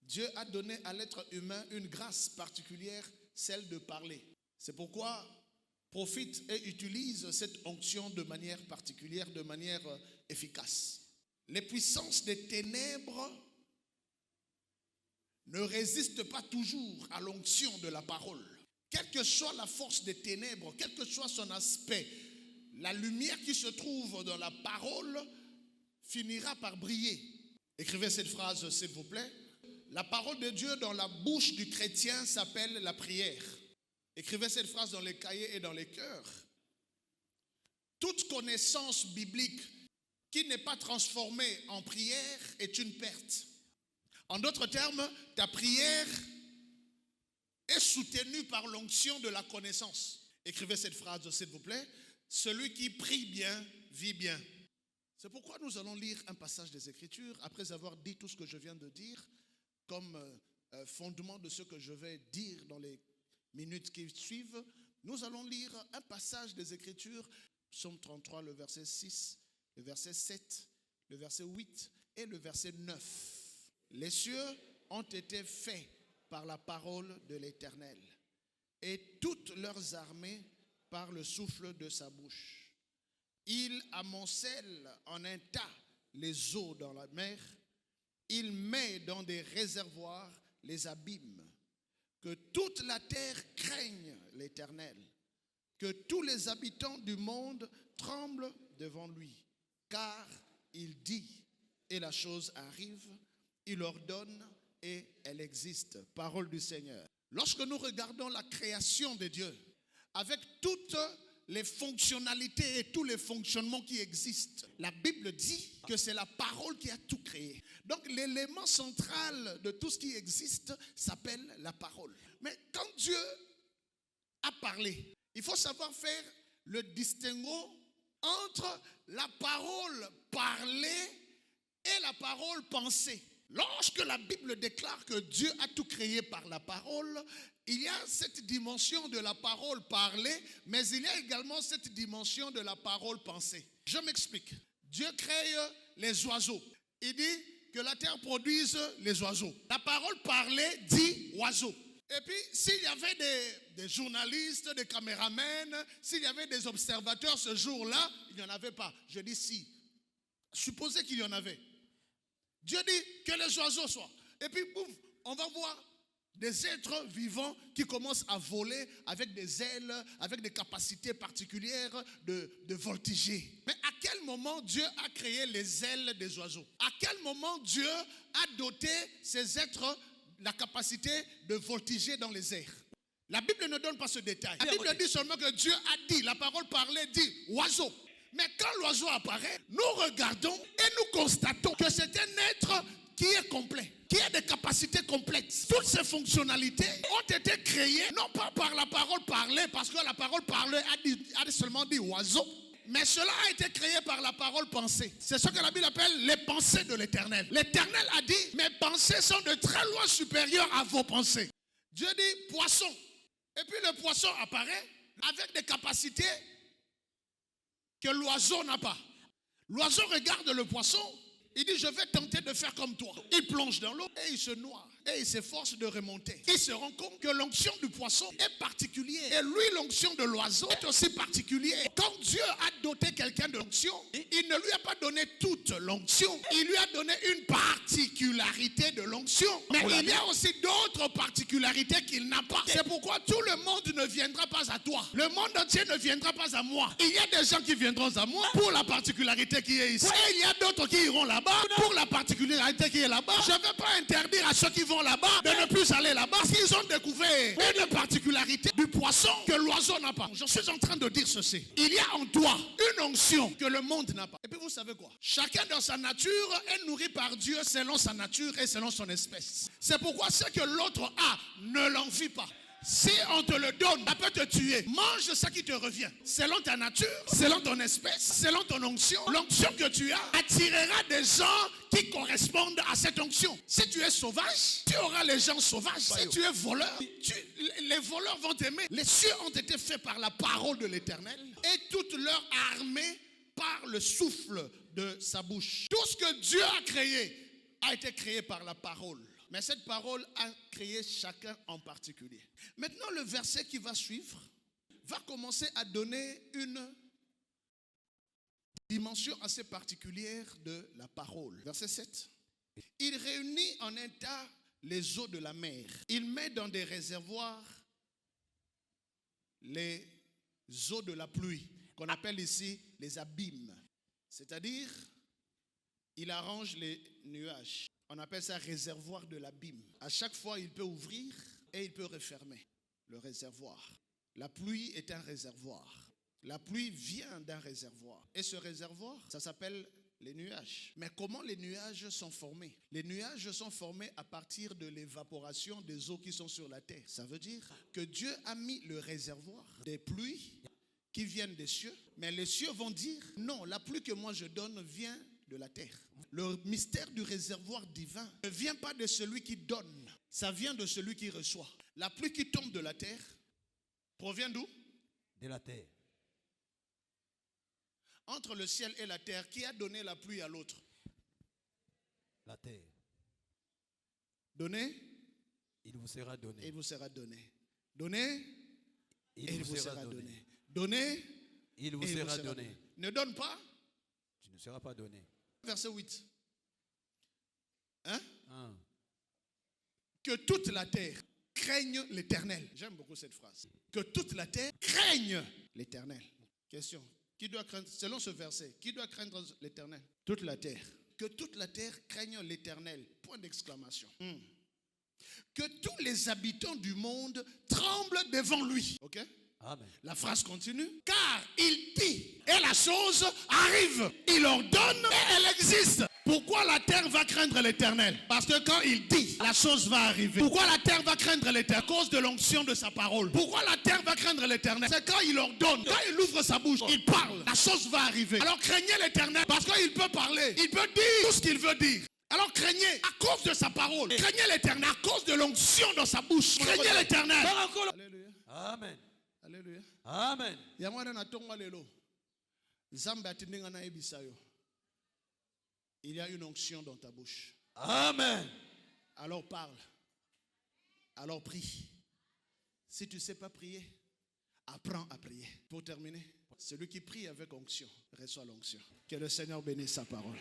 Dieu a donné à l'être humain une grâce particulière, celle de parler. C'est pourquoi profite et utilise cette onction de manière particulière, de manière efficace. Les puissances des ténèbres ne résistent pas toujours à l'onction de la parole. Quelle que soit la force des ténèbres, quel que soit son aspect, la lumière qui se trouve dans la parole finira par briller. Écrivez cette phrase, s'il vous plaît. La parole de Dieu dans la bouche du chrétien s'appelle la prière. Écrivez cette phrase dans les cahiers et dans les cœurs. Toute connaissance biblique qui n'est pas transformée en prière est une perte. En d'autres termes, ta prière est soutenue par l'onction de la connaissance. Écrivez cette phrase, s'il vous plaît. Celui qui prie bien, vit bien. C'est pourquoi nous allons lire un passage des Écritures, après avoir dit tout ce que je viens de dire, comme fondement de ce que je vais dire dans les minutes qui suivent. Nous allons lire un passage des Écritures, Psaume 33, le verset 6, le verset 7, le verset 8 et le verset 9. Les cieux ont été faits par la parole de l'Éternel, et toutes leurs armées par le souffle de sa bouche. Il amoncelle en un tas les eaux dans la mer, il met dans des réservoirs les abîmes. Que toute la terre craigne l'Éternel, que tous les habitants du monde tremblent devant lui, car il dit et la chose arrive, il ordonne et elle existe. Parole du Seigneur. Lorsque nous regardons la création de Dieu, avec toutes les fonctionnalités et tous les fonctionnements qui existent, la Bible dit que c'est la parole qui a tout créé. Donc l'élément central de tout ce qui existe s'appelle la parole. Mais quand Dieu a parlé, il faut savoir faire le distinguo entre la parole parlée et la parole pensée. Lorsque la Bible déclare que Dieu a tout créé par la parole, il y a cette dimension de la parole parlée, mais il y a également cette dimension de la parole pensée. Je m'explique. Dieu crée les oiseaux. Il dit que la terre produise les oiseaux. La parole parlée dit oiseau. Et puis, s'il y avait des journalistes, des caméramens, s'il y avait des observateurs ce jour-là, il n'y en avait pas. Je dis si. Supposez qu'il y en avait. Dieu dit que les oiseaux soient. Et puis, boum, on va voir des êtres vivants qui commencent à voler avec des ailes, avec des capacités particulières de voltiger. Mais à quel moment Dieu a créé les ailes des oiseaux? À quel moment Dieu a doté ces êtres la capacité de voltiger dans les airs? La Bible ne donne pas ce détail. La Bible dit seulement que Dieu a dit, la parole parlée dit oiseau. Mais quand l'oiseau apparaît, nous regardons et nous constatons que c'est un être qui est complet, qui a des capacités complexes. Toutes ces fonctionnalités ont été créées, non pas par la parole parlée, parce que la parole parlée a seulement dit oiseau, mais cela a été créé par la parole pensée. C'est ce que la Bible appelle les pensées de l'Éternel. L'Éternel a dit, mes pensées sont de très loin supérieures à vos pensées. Dieu dit poisson. Et puis le poisson apparaît avec des capacités que l'oiseau n'a pas. L'oiseau regarde le poisson, il dit je vais tenter de faire comme toi. Il plonge dans l'eau et il se noie et il s'efforce de remonter. Il se rend compte que l'onction du poisson est particulière et lui l'onction de l'oiseau est aussi particulière. Quand Dieu a doté quelqu'un de l'onction, il ne lui a pas donné toute l'onction, il lui a donné une particularité de l'onction. Mais il y a aussi d'autres particularités qu'il n'a pas. C'est pourquoi tout le monde ne viendra pas à toi. Le monde entier ne viendra pas à moi. Il y a des gens qui viendront à moi pour la particularité qui est ici. Et il y a d'autres qui iront là-bas pour la particularité qui est là-bas. Je ne vais pas interdire à ceux qui vont là-bas de ne plus aller là-bas parce qu'ils ont découvert une particularité du poisson que l'oiseau n'a pas. Je suis en train de dire ceci. Il y a en toi une onction que le monde n'a pas. Et puis vous savez quoi? Chacun dans sa nature est nourri par Dieu selon sa nature et selon son espèce. C'est pourquoi ce que l'autre a, ne l'envie pas. Si on te le donne, ça peut te tuer. Mange ce qui te revient. Selon ta nature, selon ton espèce, selon ton onction, l'onction que tu as attirera des gens qui correspondent à cette onction. Si tu es sauvage, tu auras les gens sauvages. Si tu es voleur, les voleurs vont t'aimer. Les cieux ont été faits par la parole de l'Éternel et toute leur armée par le souffle de sa bouche. Tout ce que Dieu a créé été créé par la parole. Mais cette parole a créé chacun en particulier. Maintenant, le verset qui va suivre va commencer à donner une dimension assez particulière de la parole. Verset 7. Il réunit en un tas les eaux de la mer. Il met dans des réservoirs les eaux de la pluie, qu'on appelle ici les abîmes. C'est-à-dire, il arrange les nuages. On appelle ça réservoir de l'abîme. À chaque fois, il peut ouvrir et il peut refermer le réservoir. La pluie est un réservoir. La pluie vient d'un réservoir. Et ce réservoir, ça s'appelle les nuages. Mais comment les nuages sont formés? Les nuages sont formés à partir de l'évaporation des eaux qui sont sur la terre. Ça veut dire que Dieu a mis le réservoir des pluies qui viennent des cieux. Mais les cieux vont dire, non, la pluie que moi je donne vient de la terre. Le mystère du réservoir divin ne vient pas de celui qui donne. Ça vient de celui qui reçoit. La pluie qui tombe de la terre provient d'où? De la terre. Entre le ciel et la terre, qui a donné la pluie à l'autre? La terre. Donnez, il vous sera donné. et il vous sera donné. Donnez, et il vous sera donné. Donnez, Il vous sera donné. Ne donne pas. Tu ne seras pas donné. Verset 8. Hein? Ah. Que toute la terre craigne l'Éternel. J'aime beaucoup cette phrase. Que toute la terre craigne l'Éternel. Question. Qui doit craindre, selon ce verset, qui doit craindre l'Éternel? Toute la terre. Que toute la terre craigne l'Éternel. Point d'exclamation. Que tous les habitants du monde tremblent devant lui. Ok? Amen. La phrase continue. Car il dit et la chose arrive. Il ordonne et elle existe. Pourquoi la terre va craindre l'Éternel? Parce que quand il dit, la chose va arriver. Pourquoi la terre va craindre l'Éternel? À cause de l'onction de sa parole. Pourquoi la terre va craindre l'Éternel? C'est quand il ordonne, quand il ouvre sa bouche, il parle, la chose va arriver. Alors craignez l'Éternel parce qu'il peut parler. Il peut dire tout ce qu'il veut dire. Alors craignez à cause de sa parole. Craignez l'Éternel à cause de l'onction dans sa bouche. Craignez l'Éternel. Alléluia. Amen. Alléluia. Amen. Il y a une onction dans ta bouche. Amen. Alors parle. Alors prie. Si tu ne sais pas prier, apprends à prier. Pour terminer, celui qui prie avec onction reçoit l'onction. Que le Seigneur bénisse sa parole.